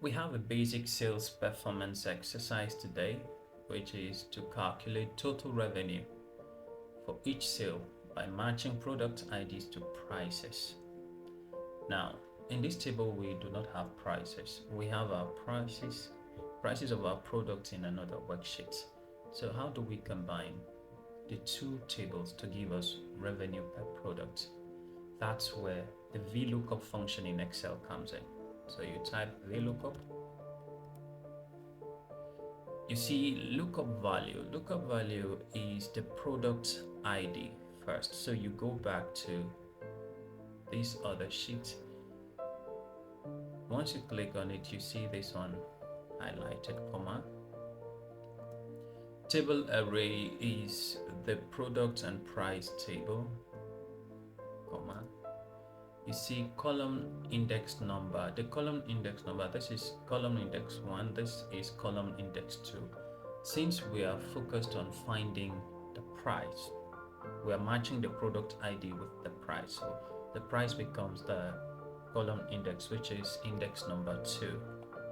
We have a basic sales performance exercise today, which is to calculate total revenue for each sale by matching product IDs to prices. Now, in this table, we do not have prices. We have our prices of our products in another worksheet. So how do we combine the two tables to give us revenue per product? That's where the Vlookup function in Excel comes in. So you type Vlookup. You see lookup value. Lookup value is the product ID first. So you go back to this other sheet. Once you click on it, you see this one highlighted, comma. Table array is the product and price table, comma. You see column index number. The column index number, this is column index 1, this is column index 2. Since we are focused on finding the price, we are matching the product ID with the price. So the price becomes the column index, which is index number 2.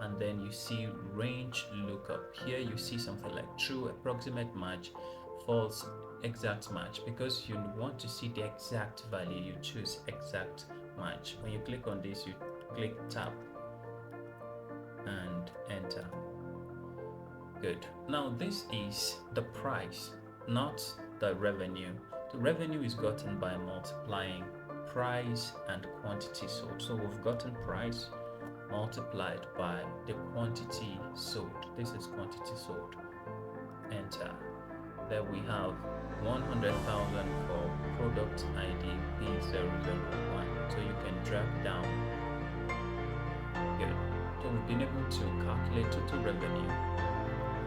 And then you see range lookup. Here you see something like true, approximate match, false, exact match. Because you want to see the exact value, you choose exact match. When you click on this, you click tab and enter. Good. Now this is the price, not the revenue. The revenue is gotten by multiplying price and quantity sold. So we've gotten price multiplied by the quantity sold. This is quantity sold. Enter. There we have 100,000 for product ID P001. So you can drag down. Good. So we've been able to calculate total revenue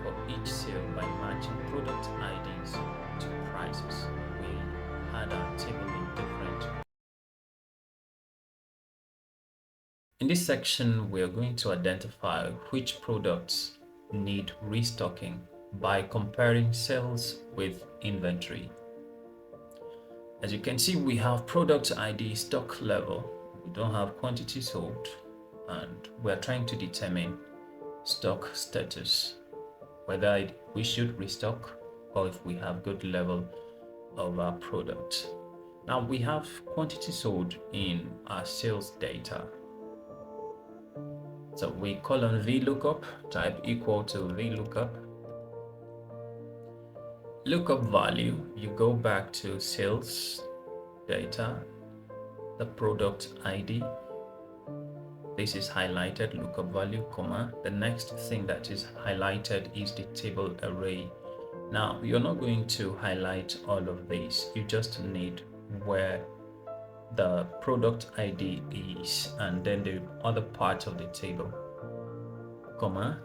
for each sale by matching product IDs to prices. We had our table in different. In this section, we are going to identify which products need restocking by comparing sales with inventory. As you can see, we have product ID stock level. We don't have quantity sold, and we're trying to determine stock status, whether we should restock or if we have good level of our product. Now we have quantity sold in our sales data. So we colon Vlookup, type equal to Vlookup. Lookup value, you go back to sales data, the product ID. This is highlighted, lookup value, comma. The next thing that is highlighted is the table array. Now, you're not going to highlight all of these. You just need where the product ID is and then the other part of the table, comma.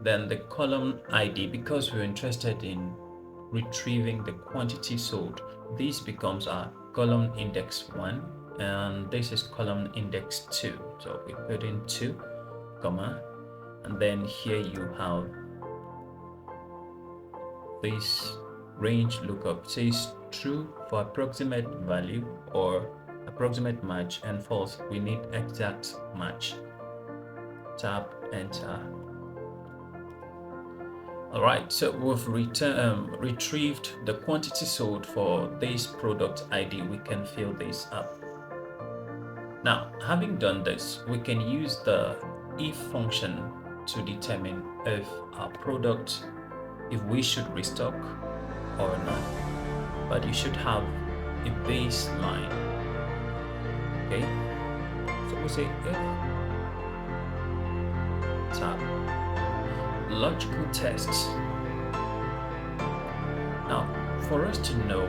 Then the column ID, because we're interested in retrieving the quantity sold, this becomes our column index 1 and this is column index 2. So we put in 2, comma, and then here you have this range lookup. Says true for approximate value or approximate match, and false, we need exact match. Tap enter. All right, so we've retrieved the quantity sold for this product ID. We can fill this up. Now, having done this, we can use the if function to determine if our product, if we should restock or not. But you should have a baseline. Okay, so we say if tab logical tests. Now, for us to know,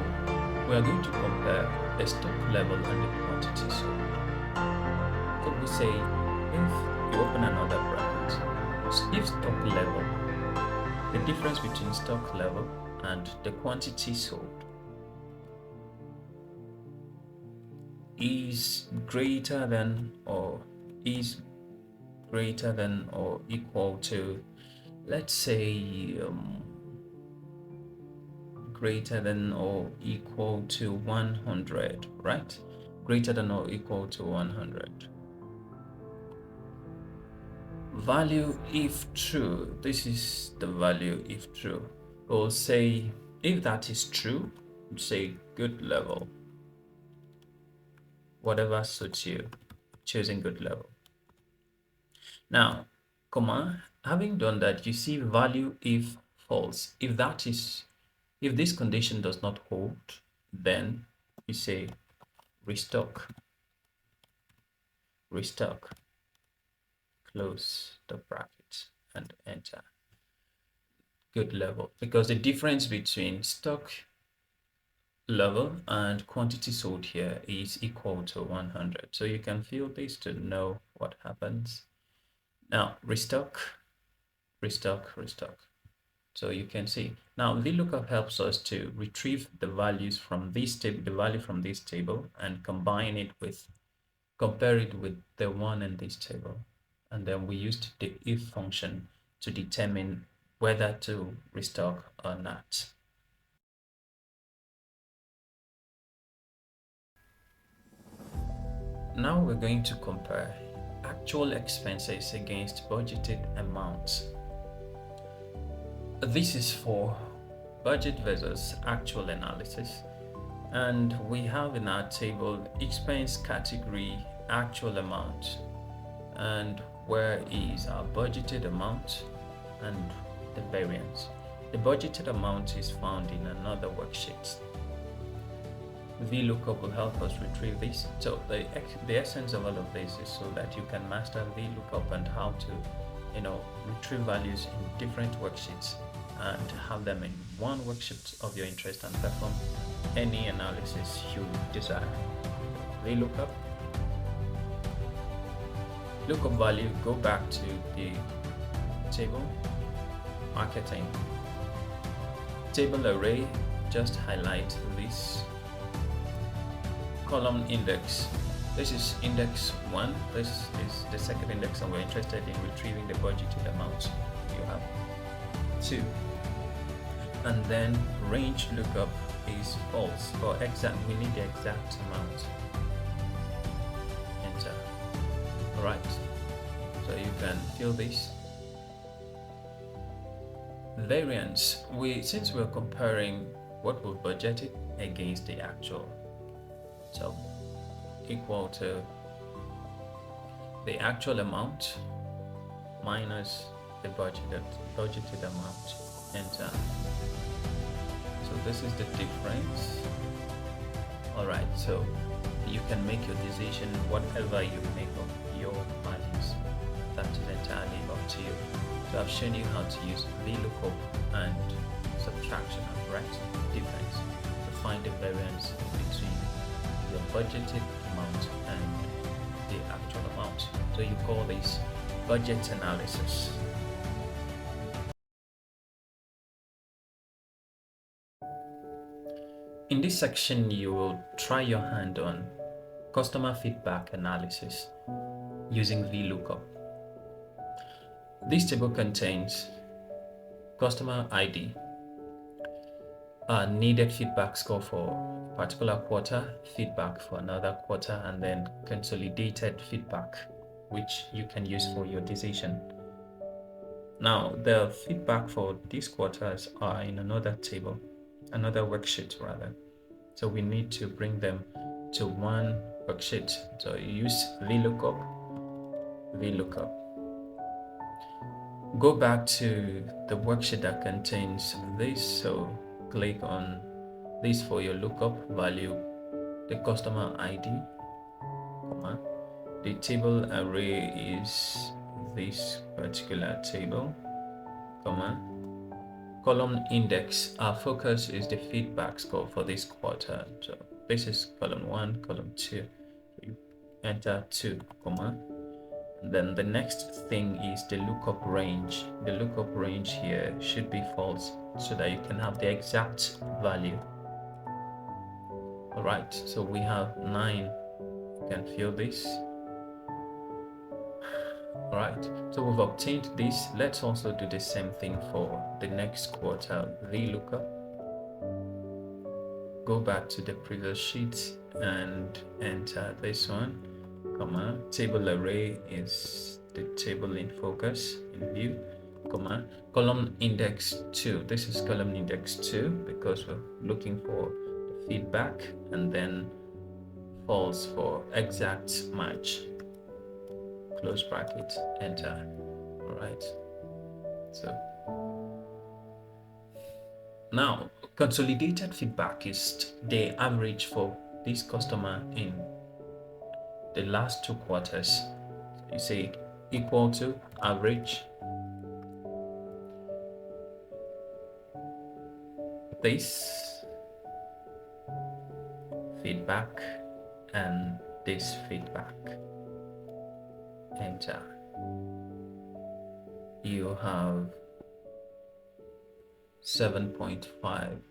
we are going to compare the stock level and the quantity sold. So we say if you open another bracket, if stock level, the difference between stock level and the quantity sold is greater than or equal to, let's say, greater than or equal to 100, right? Greater than or equal to 100. Value if true. This is the value if true. We'll say if that is true, say good level. Whatever suits you, choosing good level. Now, comma, having done that, you see value if false. If this condition does not hold, then you say restock, close the bracket and enter good level, because the difference between stock level and quantity sold here is equal to 100. So you can fill this to know what happens. Now restock. So you can see now VLOOKUP helps us to retrieve the values from this table, the value from this table, and compare it with the one in this table. And then we used the if function to determine whether to restock or not. Now we're going to compare actual expenses against budgeted amounts. This is for budget versus actual analysis. And we have in our table expense category actual amount, and where is our budgeted amount and the variance. The budgeted amount is found in another worksheet. VLOOKUP will help us retrieve this. So the essence of all of this is so that you can master VLOOKUP and how to retrieve values in different worksheets and have them in one worksheet of your interest and perform any analysis you desire. VLOOKUP, lookup value, go back to the table, marketing, table array, just highlight this column index. This is index 1. This is the second index, and we're interested in retrieving the budgeted amount. You have 2. And then range lookup is false. For exact, we need the exact amount. Enter. Alright. So you can fill this. Variance. Since we're comparing what we've budgeted against the actual, so equal to the actual amount minus the budgeted amount. Enter. So this is the difference. Alright, so you can make your decision whatever you make of your values. That is entirely up to you. So I've shown you how to use VLOOKUP and subtraction and correct difference to find the variance between your budgeted amount and the actual amount. So you call this budget analysis. In this section, you will try your hand on customer feedback analysis using VLOOKUP. This table contains customer ID, needed feedback score for a particular quarter, feedback for another quarter, and then consolidated feedback, which you can use for your decision. Now, the feedback for these quarters are in another table, another worksheet rather. So we need to bring them to one worksheet. So you use VLOOKUP. Go back to the worksheet that contains this. So click on this for your lookup value, the customer ID, the table array is this particular table, column index. Our focus is the feedback score for this quarter. So this is column 1, column 2. So you enter 2, and then the next thing is the lookup range. The lookup range here should be false so that you can have the exact value. Alright, so we have 9. You can fill this. Alright, so we've obtained this. Let's also do the same thing for the next quarter. VLOOKUP. Go back to the previous sheet and enter this one, table array is the table in focus in view, comma, column index 2. This is column index 2 because we're looking for the feedback, and then false for exact match, close bracket, enter. All right, so now consolidated feedback is the average for this customer in the last 2 quarters. So you say equal to average this feedback and this feedback, enter. You have 7.5,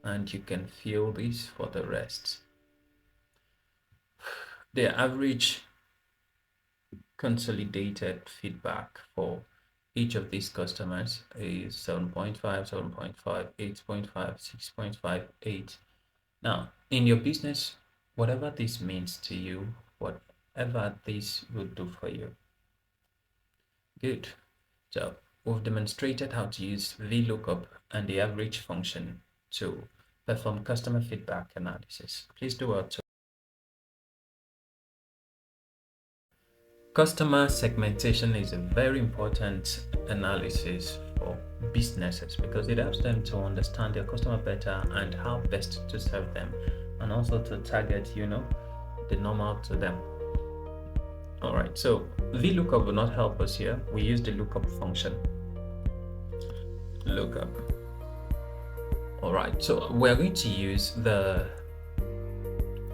and you can fill this for the rest. The average consolidated feedback for each of these customers is 7.5, 7.5, 8.5, 6.5, 8. Now, in your business, whatever this means to you, whatever this will do for you. Good. So we've demonstrated how to use Vlookup and the average function to perform customer feedback analysis. Please do well. Customer segmentation is a very important analysis for businesses because it helps them to understand their customer better and how best to serve them, and also to target, the normal to them. All right, so Vlookup will not help us here. We use the lookup function. Lookup. All right, so we're going to use the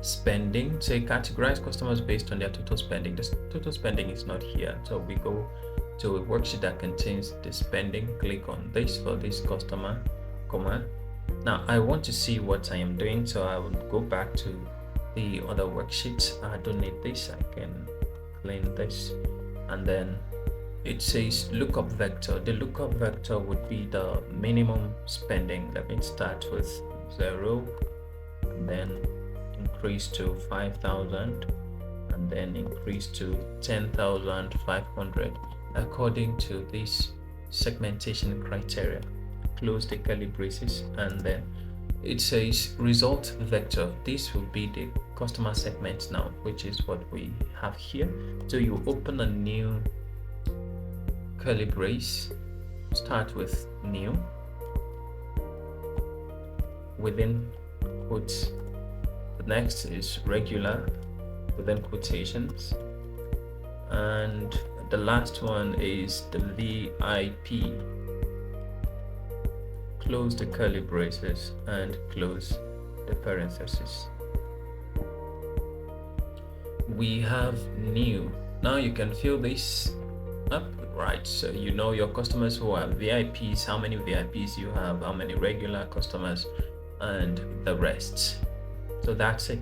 spending. So categorize customers based on their total spending. This total spending is not here, so we go to a worksheet that contains the spending. Click on this for this customer, comma. Now I want to see what I am doing, so I will go back to the other worksheet. I don't need this. I can clean this, and then it says lookup vector. The lookup vector would be the minimum spending. Let me start with 0, and then increase to 5,000, and then increase to 10,500 according to this segmentation criteria. Close the curly braces, and then it says result vector. This will be the customer segment now, which is what we have here. So you open a new curly brace, start with new, within quotes. The next is regular, within quotations, and the last one is the VIP. Close the curly braces and close the parentheses. We have new. Now you can fill this up, right? So you know your customers who are VIPs, how many VIPs you have, how many regular customers, and the rest. So that's it.